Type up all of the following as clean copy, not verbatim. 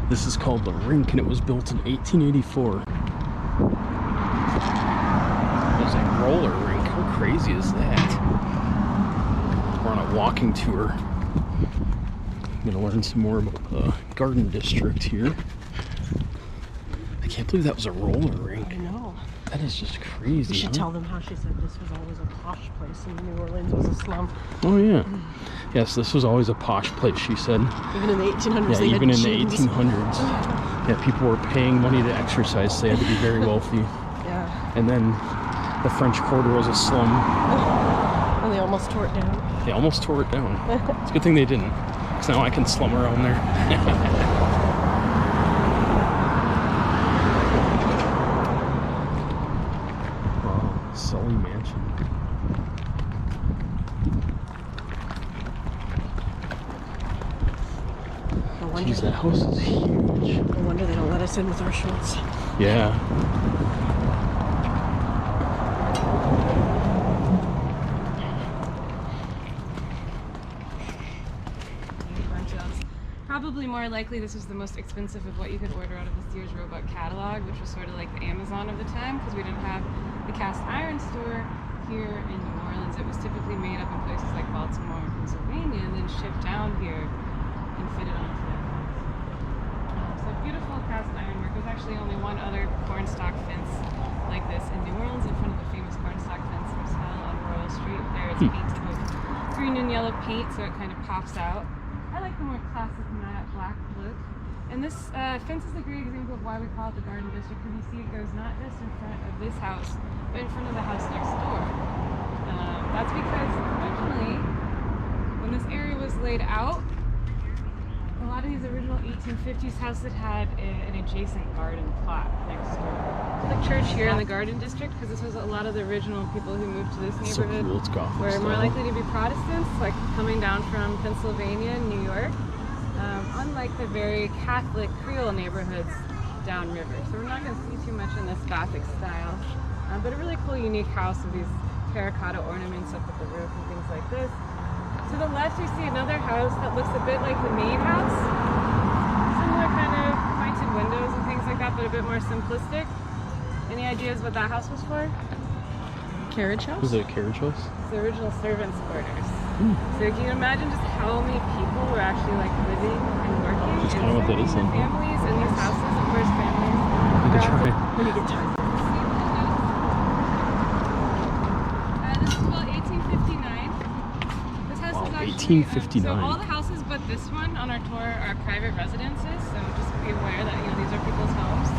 This is called the Rink, and it was built in 1884. There's a roller rink. How crazy is that? We're on a walking tour. I'm gonna learn some more about the Garden District here. I can't believe that was a roller rink. I know. That is just crazy. You should tell them how she said this was always a posh place and New Orleans was a slum. Oh yeah. Yes, this was always a posh place, she said. Even in the 1800s, Yeah, they even had in gyms. the 1800s. Yeah, people were paying money to exercise, so they had to be very wealthy. Yeah. And then the French Quarter was a slum. And they almost tore it down. They almost tore it down. It's a good thing they didn't, because now I can slum around there. Wow, Sully Mansion. Jeez, that house is huge. No wonder they don't let us in with our shorts. Yeah. Probably more likely this was the most expensive of what you could order out of the Sears Roebuck catalog, which was sort of like the Amazon of the time, because we didn't have the cast iron store here in New Orleans. It was typically made up in places like Baltimore and Pennsylvania and then shipped down here and fitted onto that house. So beautiful cast iron work. There's actually only one other cornstalk fence like this in New Orleans in front of the famous cornstalk fence hotel on Royal Street. There it's painted with green and yellow paint, so it kind of pops out. I like the more classic matte black look. And this fence is a great example of why we call it the Garden District, because you see it goes not just in front of this house, but in front of the house next door. That's because originally, when this area was laid out, a lot of these original 1850s houses had an adjacent garden plot next door. The church here in the Garden District, because this was a lot of the original people who moved to this neighborhood, so cool. It's Gothic were style. more likely to be Protestants, like coming down from Pennsylvania and New York, unlike the very Catholic Creole neighborhoods downriver. So we're not going to see too much in this Gothic style, but a really cool, unique house with these terracotta ornaments up at the roof and things like this. To the left, you see another house that looks a bit like the main house. Similar kind of pointed windows and things like that, but a bit more simplistic. Any ideas what that house was for? Carriage house? Was it a carriage house? It's the original servants' quarters. So can you imagine just how many people were actually like living and working? That's kind of what that is then. Families in these houses, of course, families. We could try. When you get time. This is about 1859. This house Wow, is actually 1859. So all the houses but this one on our tour are private residences. So just be aware that these are people's homes.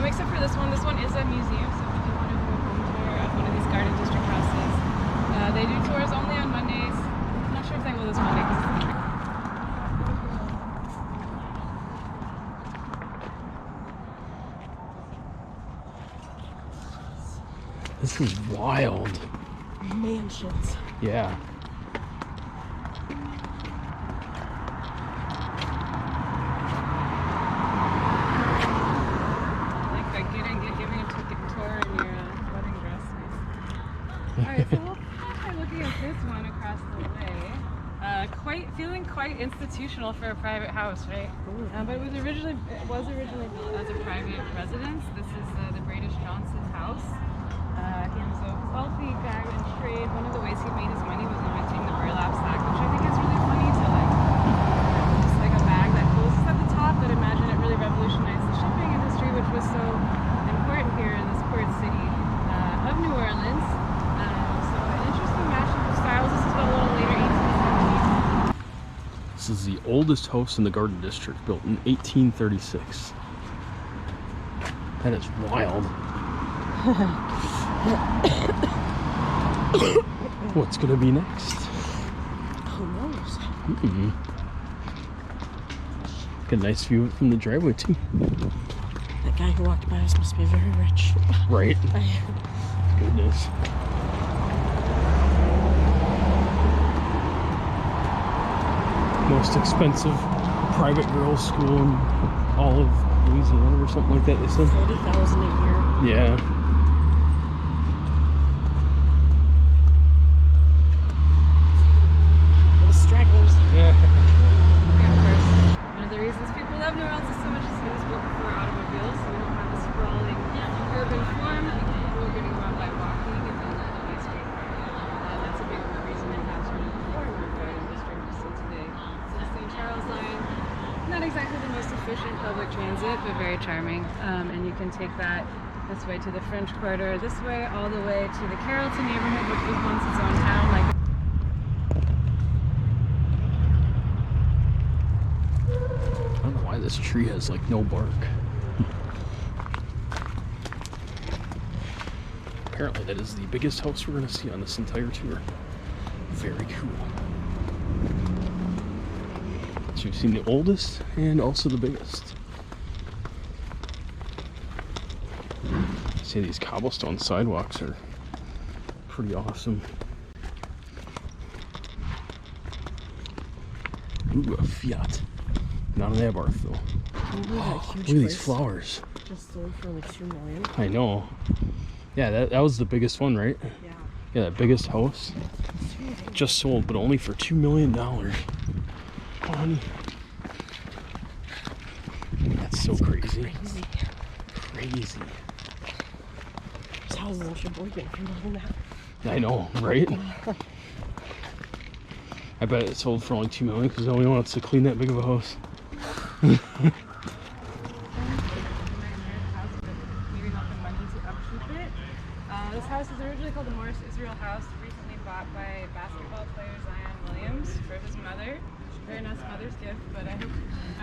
Except for this one. This one is a museum. So if you want to do a home tour of one of these Garden District houses, they do tours only on Mondays. I'm not sure if they will this Monday. This is wild. Mansions. Yeah. Giving a tour in your wedding dress. Nice. Alright, so we'll start by looking at this one across the way. Feeling quite institutional for a private house, right? But it was originally built as a private residence. This is the Bradish Johnson house. He was a wealthy diamond trade. One of the ways he made his money was inventing the burlap sack, which I think is really funny to just like a bag that closes at the top, but imagine it really revolutionized the shipping industry, which was so important here in this port city of New Orleans. So an interesting mashup of styles. This is a little later, 1870s. This is the oldest house in the Garden District, built in 1836. That is wild. What's gonna be next? Who knows? Got a nice view from the driveway too. That guy who walked by us must be very rich. Right? Goodness. Most expensive private girls' school in all of Louisiana or something like that, they said. $40,000 a year. Yeah. The stragglers. Yeah. Yeah, of course. One of the reasons people love New Orleans is so much exactly the most efficient public transit, but very charming. And you can take that this way to the French Quarter, this way all the way to the Carrollton neighborhood, which was once its own town. Like, I don't know why this tree has like no bark. Apparently that is the biggest house we're going to see on this entire tour. Very cool. So you've seen the oldest and also the biggest. See, these cobblestone sidewalks are pretty awesome. Ooh, a Fiat. Not an Abarth though. Oh, look at these flowers. Just sold for like $2 million. I know. Yeah, that was the biggest one, right? Yeah. Yeah, that biggest house. Just sold, but only for $2 million. Honey. That's so crazy. Crazy. There's houses in Sheboygan for more than that. I know, right? I bet it sold for only $2 million because nobody wants to clean that big of a house. This house is originally called the Morris Israel House, recently bought by basketball player Zion Williams for his mother. Very nice mother's gift, but I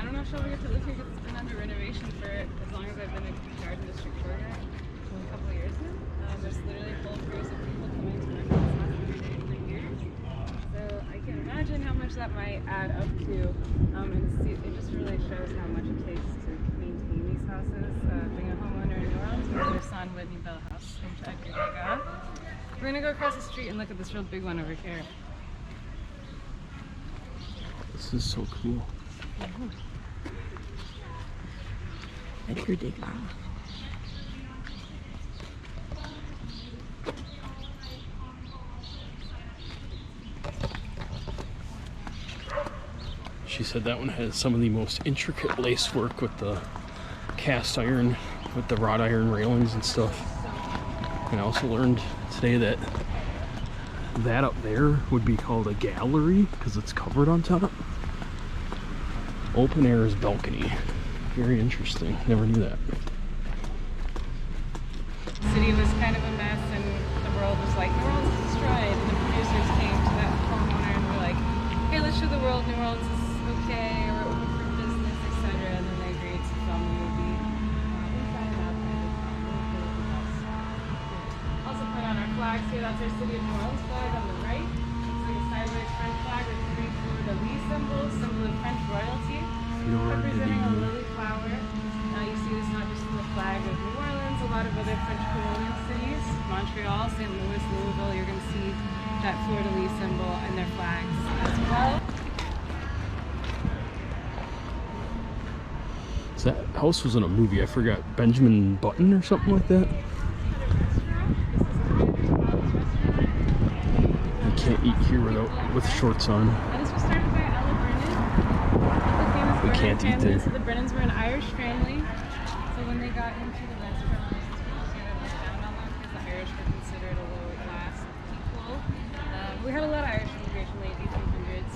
don't know if she'll ever get to live here because it's been under renovation for as long as I've been a garden district tour guide, a couple of years now. There's literally full crews of people coming to my house every day for years. So I can imagine how much that might add up to, and see, it just really shows how much it takes to maintain these houses. Being a homeowner in New Orleans with their son Whitney Bell House, named Edgar Degas. We're gonna go across the street and look at this real big one over here. This is so cool. Edgar Degas. She said that one has some of the most intricate lace work with the cast iron, with the wrought iron railings and stuff. And I also learned today that that up there would be called a gallery because it's covered on top. Open air is balcony. Very interesting. Never knew that. The city was kind of a mess and the world was like, New Orleans is destroyed. And the producers came to that homeowner and were like, hey, let's show the world New Orleans is okay, we're open for business, etc. And then they agreed to film the movie inside and outside the house. Also put on our flags here, that's our City of New Orleans flag on the right. It's like a sideways French flag with three fleur-de-lis symbols, symbol of French royalty, representing a lily flower. You see this not just in the flag of New Orleans, a lot of other French colonial cities, Montreal, St. Louis, Louisville, you're going to see that fleur-de-lis symbol in their flags as well. That house was in a movie, I forgot, Benjamin Button or something like that. You can't eat here with shorts on. And this was started by Ella Brennan, the famous We Brennan can't eat family. there. So the Brennans were an Irish family. So when they got into the restaurant business, people kind of looked down on them because the Irish were considered a low-class people. We had a lot of Irish immigration in the late 1800s.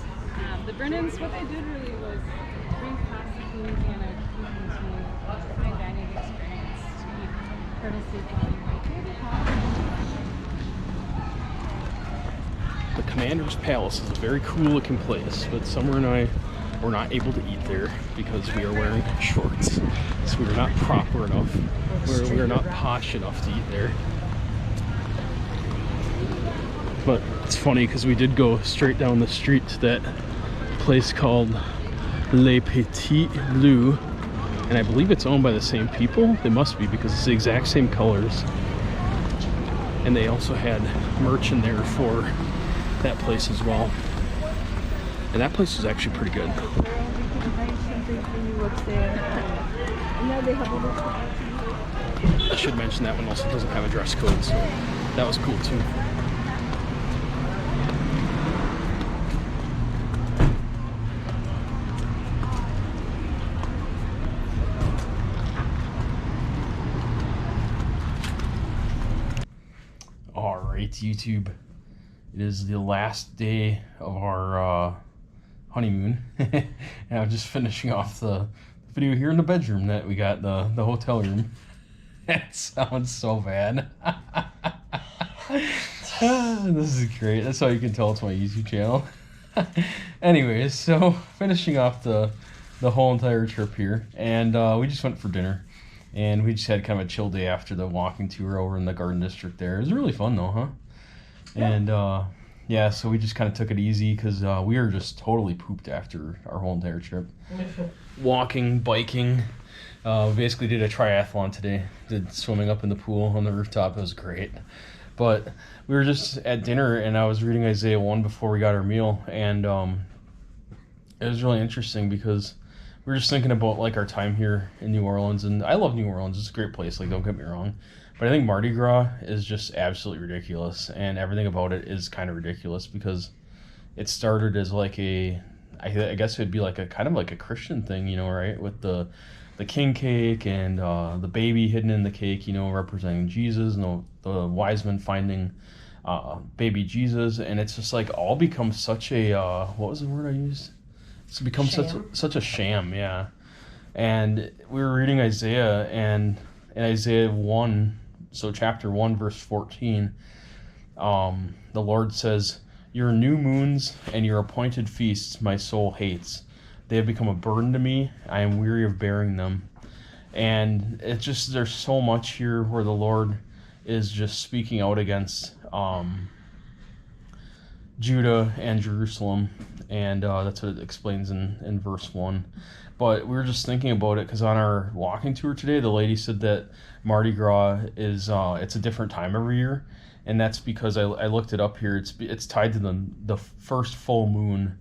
The Brennans, what they did really was bring classic Louisiana cuisine to a fine dining experience to eat courtesy from The Commander's Palace is a very cool looking place, but Summer and I were not able to eat there because we are wearing shorts. So we are not proper enough. We are not posh enough to eat there. But it's funny because we did go straight down the street to that place called Les Petits Loups, and I believe it's owned by the same people. It must be because it's the exact same colors. And they also had merch in there for that place as well. And that place was actually pretty good. I should mention that one also doesn't have a dress code, so that was cool too. Alright, YouTube. It is the last day of our Honeymoon. And I'm just finishing off the video here in the bedroom that we got, the hotel room. That sounds so bad. This is great. That's how you can tell it's my YouTube channel. Anyways, so finishing off the whole entire trip here, and we just went for dinner, and we just had kind of a chill day after the walking tour over in the Garden District there. It was really fun though, huh? Yeah. And yeah, so we just kind of took it easy because we were just totally pooped after our whole entire trip. Walking, biking, basically did a triathlon today. Did swimming up in the pool on the rooftop. It was great. But we were just at dinner, and I was reading Isaiah 1 before we got our meal, and it was really interesting because we were just thinking about like our time here in New Orleans, and I love New Orleans. It's a great place, like, don't get me wrong. But I think Mardi Gras is just absolutely ridiculous, and everything about it is kind of ridiculous because it started as like I guess it'd be like a kind of like a Christian thing, you know, right? With the king cake and the baby hidden in the cake, you know, representing Jesus, and the wise men finding baby Jesus, and it's just like all becomes such a what was the word I used? It's become such a sham, yeah. And we were reading Isaiah, and in Isaiah 1, so chapter 1, verse 14, the Lord says, "Your new moons and your appointed feasts my soul hates. They have become a burden to me. I am weary of bearing them." And it's just, there's so much here where the Lord is just speaking out against Judah and Jerusalem. And that's what it explains in verse 1. But we were just thinking about it because on our walking tour today, the lady said that Mardi Gras is it's a different time every year. And that's because I looked it up here. It's tied to the first full moon,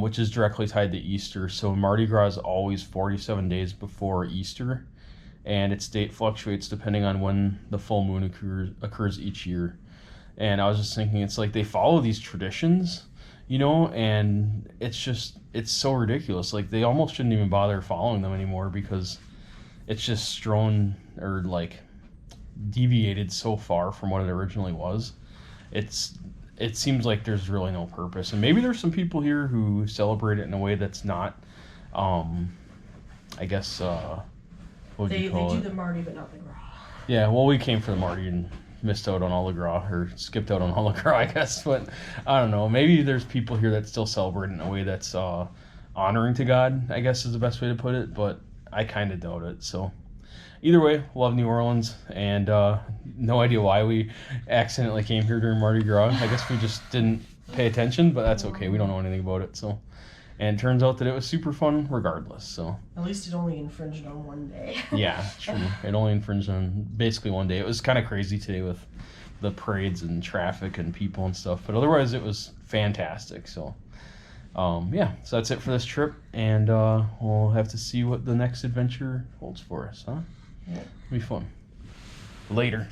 which is directly tied to Easter. So Mardi Gras is always 47 days before Easter, and its date fluctuates depending on when the full moon occurs each year. And I was just thinking, it's like they follow these traditions, you know, and it's so ridiculous. Like, they almost shouldn't even bother following them anymore because it's just strewn or like deviated so far from what it originally was. It seems like there's really no purpose, and maybe there's some people here who celebrate it in a way that's not, I guess, what would you call it? They do the Mardi, but not the Gras. Yeah, well, we came for the Mardi and missed out on all the Gras, or skipped out on all the Gras, I guess. But I don't know. Maybe there's people here that still celebrate in a way that's honoring to God, I guess is the best way to put it. But I kind of doubt it. So either way, love New Orleans, and no idea why we accidentally came here during Mardi Gras. I guess we just didn't pay attention, but that's okay. We don't know anything about it. So, and it turns out that it was super fun regardless. So at least it only infringed on one day. Yeah, true. It only infringed on basically one day. It was kind of crazy today with the parades and traffic and people and stuff, but otherwise it was fantastic. So yeah, so that's it for this trip, and we'll have to see what the next adventure holds for us, huh? Yeah. It'll be fun. Later.